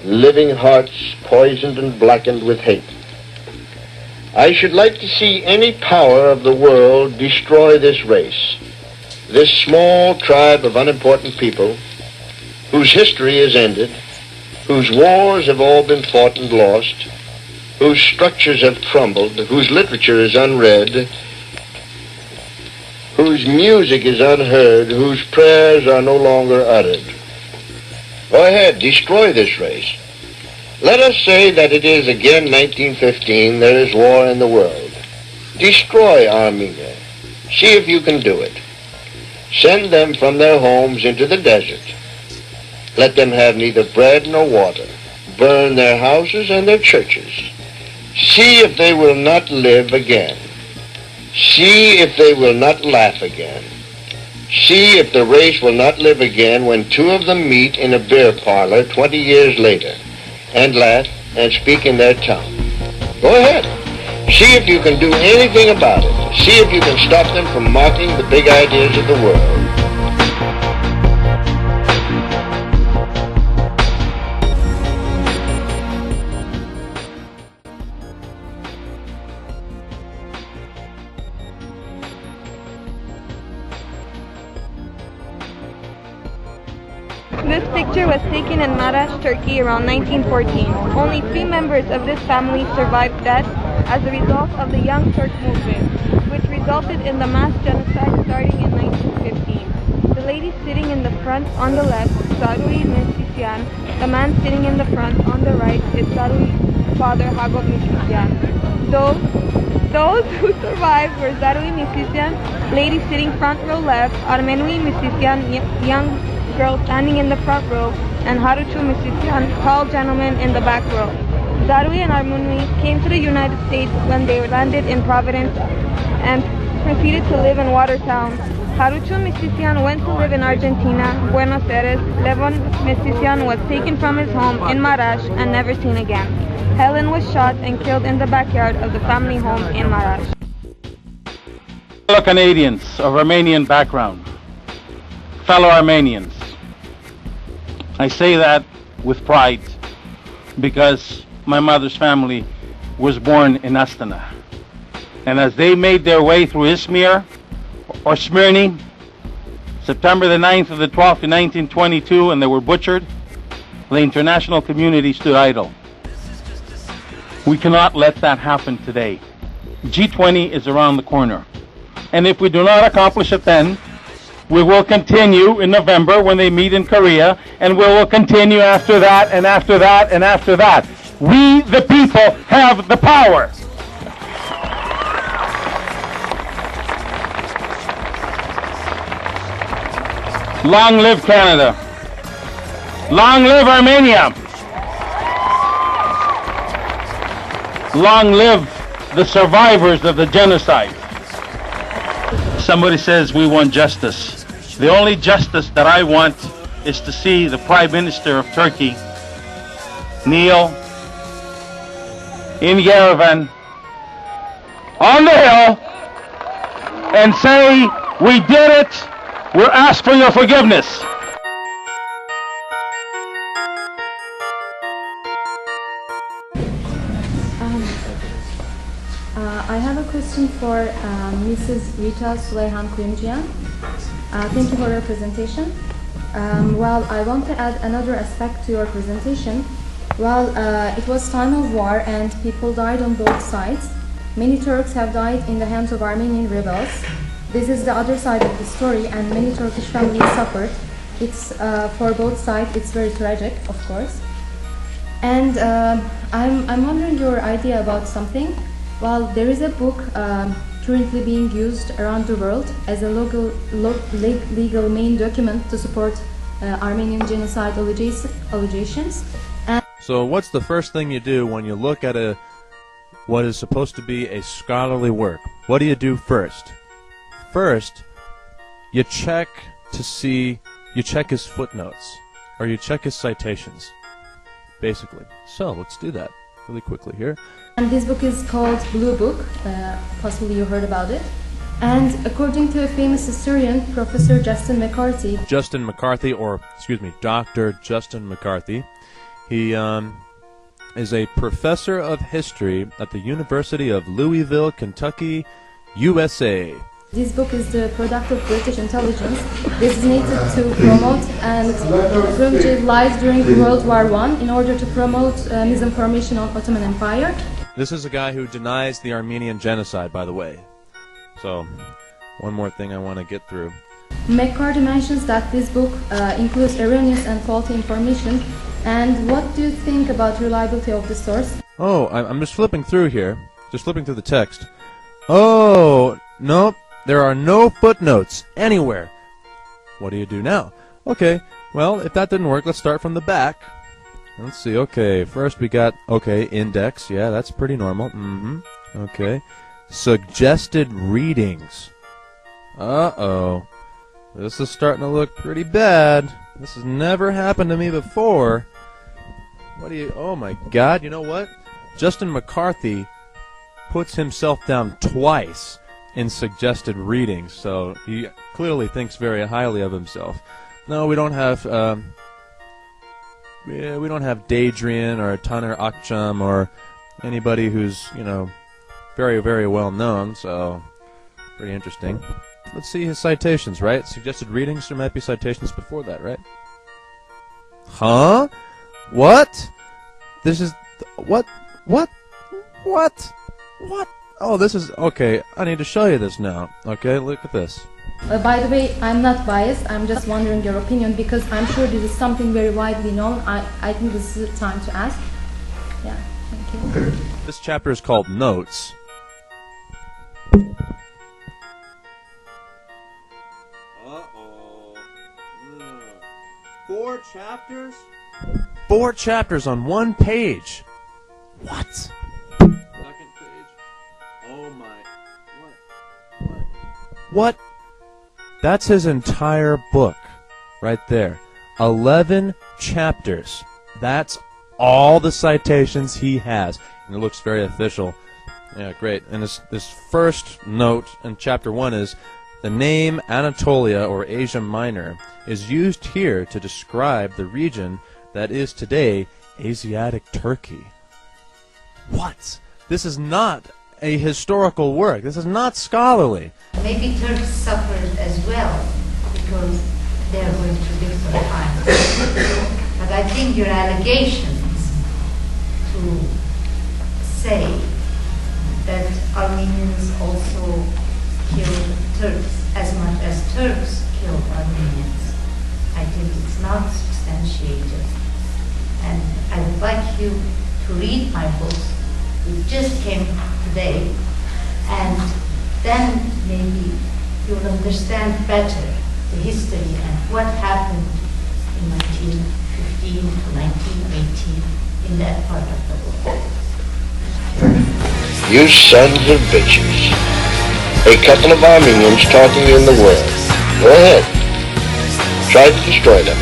living hearts poisoned and blackened with hate. I should like to see any power of the world destroy this race, this small tribe of unimportant people whose history is ended, whose wars have all been fought and lost, whose structures have crumbled, whose literature is unread, whose music is unheard, whose prayers are no longer uttered. Go ahead, destroy this race. Let us say that it is again 1915, there is war in the world. Destroy Armenia. See if you can do it. Send them from their homes into the desert. Let them have neither bread nor water. Burn their houses and their churches. See if they will not live again. See if they will not laugh again. See if the race will not live again when two of them meet in a beer parlor 20 years later and laugh and speak in their tongue. Go ahead. See if you can do anything about it. See if you can stop them from mocking the big ideas of the world. This picture was taken in Marash, Turkey around 1914. Only 3 members of this family survived death as a result of the Young Turk movement, which resulted in the mass genocide starting in 1915. The lady sitting in the front on the left, Zarui Missisyan. The man sitting in the front on the right is Zarui's father, Hagop Missisyan. Those who survived were Zarui Missisyan, lady sitting front row left, Armenui Missisyan, young girl standing in the front row, and Haruchu Missisyan, tall gentleman in the back row. Zarui and Armenui came to the United States when they landed in Providence and proceeded to live in Watertown. Haruchu Missisyan went to live in Argentina, Buenos Aires. Levon Missisyan was taken from his home in Marash and never seen again. Helen was shot and killed in the backyard of the family home in Marash. Fellow Canadians of Armenian background, fellow Armenians, I say that with pride because my mother's family was born in Astana. And as they made their way through Izmir or Smyrna, September the 9th of the 12th in 1922, and they were butchered, the international community stood idle. We cannot let that happen today. G20 is around the corner. And if we do not accomplish it then, we will continue in November when they meet in Korea, and we will continue after that, and after that, and after that. We, the people, have the power. Long live Canada. Long live Armenia. Long live the survivors of the genocide. Somebody says we want justice. The only justice that I want is to see the Prime Minister of Turkey kneel in Yerevan on the hill and say, we did it, we're asked for your forgiveness. I have a question for Mrs. Rita Suleyhan Kuyumjian. Thank you for your presentation. Well, I want to add another aspect to your presentation. Well, it was time of war and people died on both sides. Many Turks have died in the hands of Armenian rebels. This is the other side of the story, and many Turkish families suffered. It's for both sides, it's very tragic, of course. And I'm wondering your idea about something. Well, there is a book currently being used around the world as a legal main document to support Armenian genocide allegations. So what's the first thing you do when you look at what is supposed to be a scholarly work? What do you do first? First, you check his footnotes, or you check his citations, basically. So let's do that really quickly here. And this book is called Blue Book. Possibly you heard about it. And according to a famous historian, Professor Justin McCarthy, Dr. Justin McCarthy, he is a professor of history at the University of Louisville, Kentucky, USA. this book is the product of British intelligence designated to promote and perpetrate lies during World War I in order to promote misinformation on Ottoman Empire. This is a guy who denies the Armenian Genocide, by the way. So, one more thing I want to get through. McCarthy mentions that this book includes erroneous and faulty information. And what do you think about reliability of the source? Oh, I'm just flipping through here. Just flipping through the text. Oh, nope. There are no footnotes anywhere. What do you do now? Okay, well, if that didn't work, let's start from the back. Let's see, okay, first we got, okay, index. Yeah, that's pretty normal. Okay. Suggested readings. Uh-oh. This is starting to look pretty bad. This has never happened to me before. What do you... Oh, my God. You know what? Justin McCarthy puts himself down twice in suggested readings, so he clearly thinks very highly of himself. No, we don't have... we don't have Dadrian or Taner Akçam or anybody who's, you know, very, very well known, so pretty interesting. Let's see his citations, right? Suggested readings, there might be citations before that, right? Huh? What? This is... What? Oh, this is... Okay, I need to show you this now. Okay, look at this. By the way, I'm not biased. I'm just wondering your opinion because I'm sure this is something very widely known. I think this is the time to ask. Yeah, thank you. Okay. This chapter is called Notes. Uh-oh. 4 chapters? 4 chapters on 1 page. What? Second page. Oh my. What? That's his entire book. Right there. 11 chapters. That's all the citations he has. And it looks very official. Yeah, great. And this first note in chapter 1 is, the name Anatolia, or Asia Minor, is used here to describe the region that is today Asiatic Turkey. What? This is not a historical work. This is not scholarly. Maybe Turks suffered as well because they are going through different times. But I think your allegations to say that Armenians also killed Turks as much as Turks killed Armenians, I think it's not substantiated. And I would like you to read my books, which just came today, and then maybe you'll understand better the history and what happened in 1915 to 1918 in that part of the world. You sons of bitches. A couple of Armenians talking in the world. Go ahead. Try to destroy them.